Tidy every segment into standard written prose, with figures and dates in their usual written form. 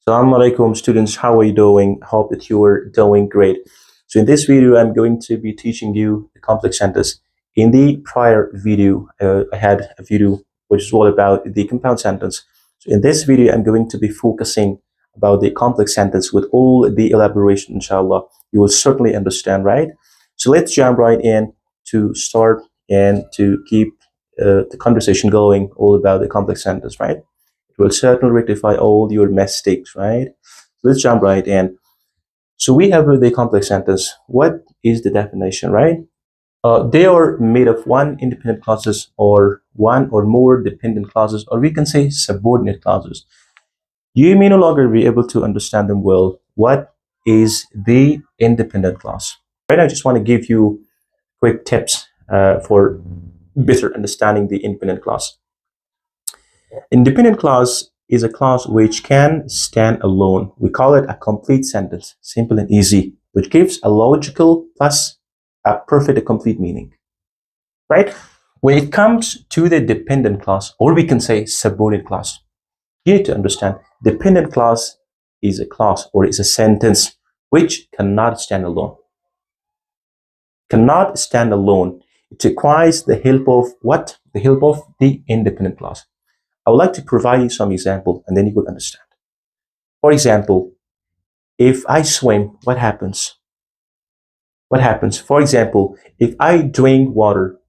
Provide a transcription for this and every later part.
Assalamu alaikum students, how are you doing? Hope that you are doing great. So in this video, I'm going to be teaching you the complex sentence. In the prior video, I had a video which is all about the compound sentence. So in this video, I'm going to be focusing about the complex sentence with all the elaboration, inshallah. You will certainly understand, right? So let's jump right in to start and to keep the conversation going all about the complex sentence, right? It will certainly rectify all your mistakes, right? Let's jump right in. So we have the complex sentence. What is the definition, right? They are made of one independent clauses or one or more dependent clauses, or we can say subordinate clauses. You may no longer be able to understand them well. What is the independent clause? Right now, I just want to give you quick tips for better understanding the independent clause. Independent clause is a clause which can stand alone. We call it a complete sentence, simple and easy, which gives a logical plus a perfect and complete meaning, right? When it comes to the dependent clause, or we can say subordinate clause, you need to understand dependent clause is a clause or is a sentence which cannot stand alone. Cannot stand alone. It requires the help of what? The help of the independent clause. I would like to provide you some example and then you will understand. For example, if I swim, what happens? What happens? For example, if I drink water,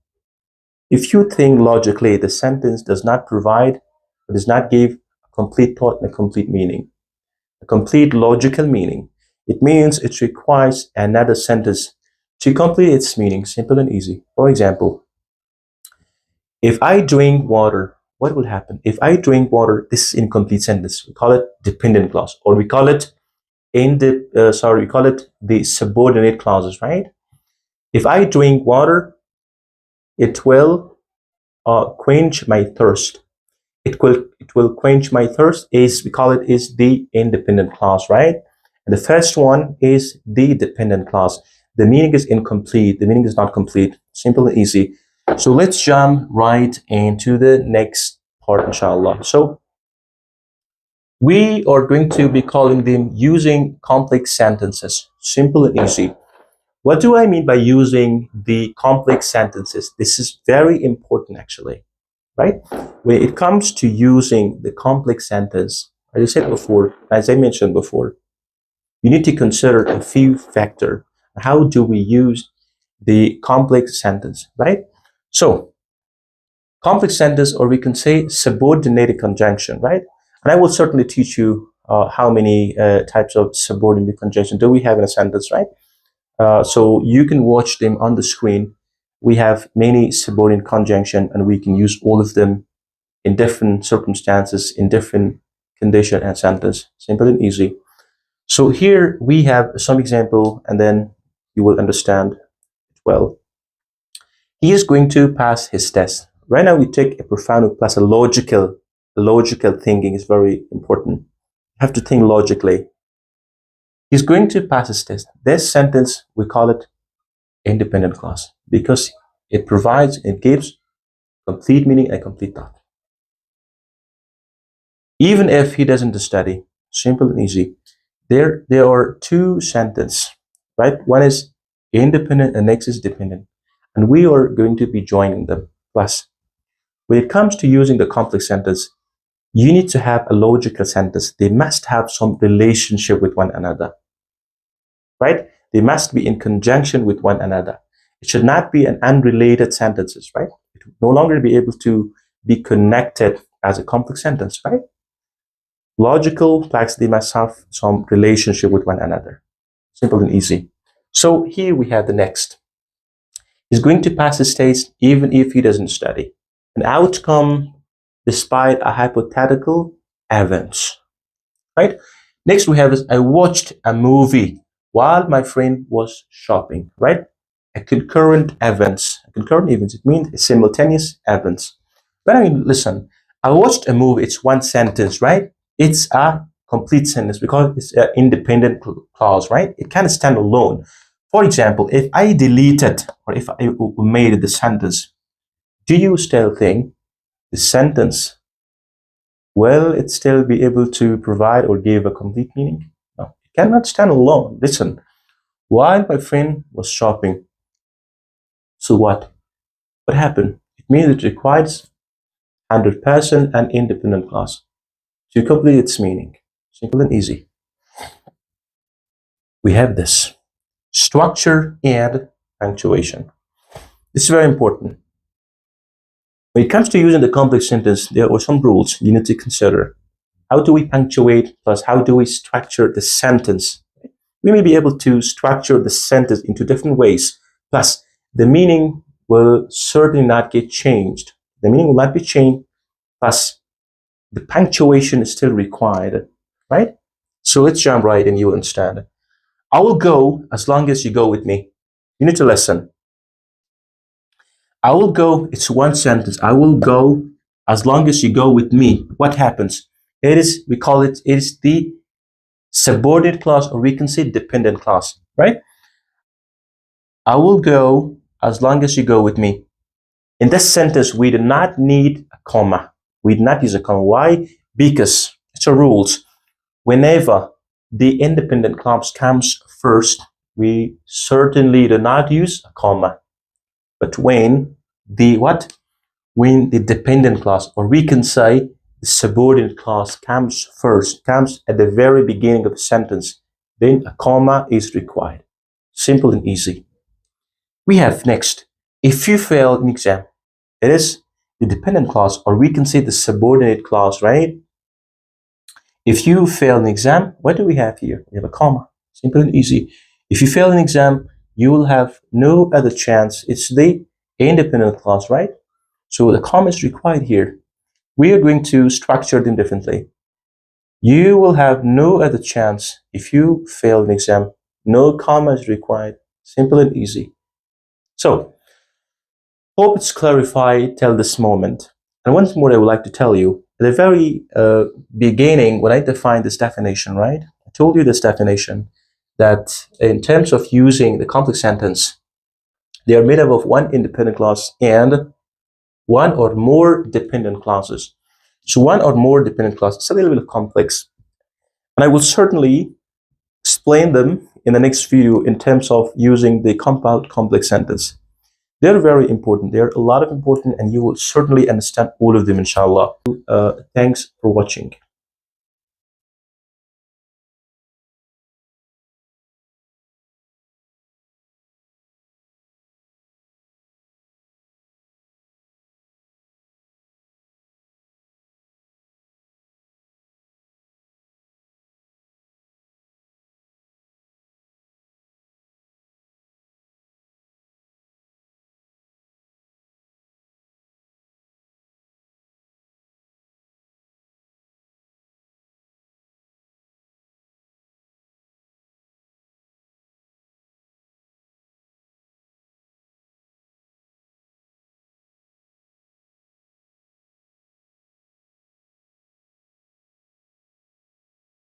if you think logically, the sentence does not provide or does not give a complete thought and a complete meaning, a complete logical meaning. It means it requires another sentence to complete its meaning, simple and easy. For example, if I drink water, what will happen? If I drink water, this is incomplete sentence. We call it dependent clause, or we call it the subordinate clauses, right? If I drink water, it will quench my thirst. It will quench my thirst we call it is the independent clause, right? And the first one is the dependent clause. The meaning is incomplete. The meaning is not complete. Simple and easy. So let's jump right into the next part, inshallah. So we are going to be calling them using complex sentences. Simple and easy. What do I mean by using the complex sentences? This is very important, actually, right? When it comes to using the complex sentence, as I mentioned before, you need to consider a few factors. How do we use the complex sentence, right? So, complex sentence, or we can say subordinated conjunction, right? And I will certainly teach you how many types of subordinate conjunction do we have in a sentence, right? So you can watch them on the screen. We have many subordinate conjunction, and we can use all of them in different circumstances, in different condition and sentence. Simple and easy. So here we have some example, and then you will understand it well. He is going to pass his test. Right now we take a profound plus a logical thinking is very important. You have to think logically. He's going to pass his test. This sentence, we call it independent clause because it gives complete meaning and complete thought. Even if he doesn't study, simple and easy. There are two sentences, right? One is independent and next is dependent. And we are going to be joining them. Plus, when it comes to using the complex sentence, you need to have a logical sentence. They must have some relationship with one another, right? They must be in conjunction with one another. It should not be an unrelated sentences, right? It will no longer be able to be connected as a complex sentence, right? Logical facts, they must have some relationship with one another. Simple and easy. So here we have the next. He's going to pass his test even if he doesn't study. An outcome despite a hypothetical event, right? Next we have is I watched a movie while my friend was shopping, right? A concurrent events. It means a simultaneous events. But I mean, listen, I watched a movie, it's one sentence, right? It's a complete sentence because it's an independent clause, right? It can stand alone. For example, if I deleted or if I made the sentence, do you still think the sentence will it still be able to provide or give a complete meaning? No, it cannot stand alone. Listen, while my friend was shopping, so what? What happened? It means it requires 100% an independent clause to complete its meaning. Simple and easy. We have this structure and punctuation. This is very important. When it comes to using the complex sentence, there are some rules you need to consider. How do we punctuate plus how do we structure the sentence? We may be able to structure the sentence into different ways. Plus, the meaning will certainly not get changed. The meaning will not be changed. Plus, the punctuation is still required, right? So let's jump right and you understand. I will go as long as you go with me. You need to listen. I will go, it's one sentence. I will go as long as you go with me. What happens? It is, we call it, it is the subordinate clause, or we can say dependent clause, right? I will go as long as you go with me. In this sentence, we do not need a comma. We do not use a comma. Why? Because it's a rules. Whenever the independent clause comes first, we certainly do not use a comma. But when the what? When the dependent clause, or we can say the subordinate clause comes first, comes at the very beginning of the sentence, then a comma is required. Simple and easy. We have next, if you fail an exam, it is the dependent clause, or we can say the subordinate clause, right? If you fail an exam, what do we have here? We have a comma. Simple and easy. If you fail an exam, you will have no other chance. It's the independent clause, right? So the comma is required here. We are going to structure them differently. You will have no other chance if you fail an exam. No comma is required. Simple and easy. So, hope it's clarified till this moment. And once more, I would like to tell you, at the very beginning, when I defined this definition, right? I told you this definition that in terms of using the complex sentence, they are made up of one independent clause and one or more dependent clauses. So one or more dependent clauses, it's a little bit complex. And I will certainly explain them in the next video in terms of using the compound complex sentence. They're very important. They're a lot of important, and you will certainly understand all of them, inshallah. Thanks for watching.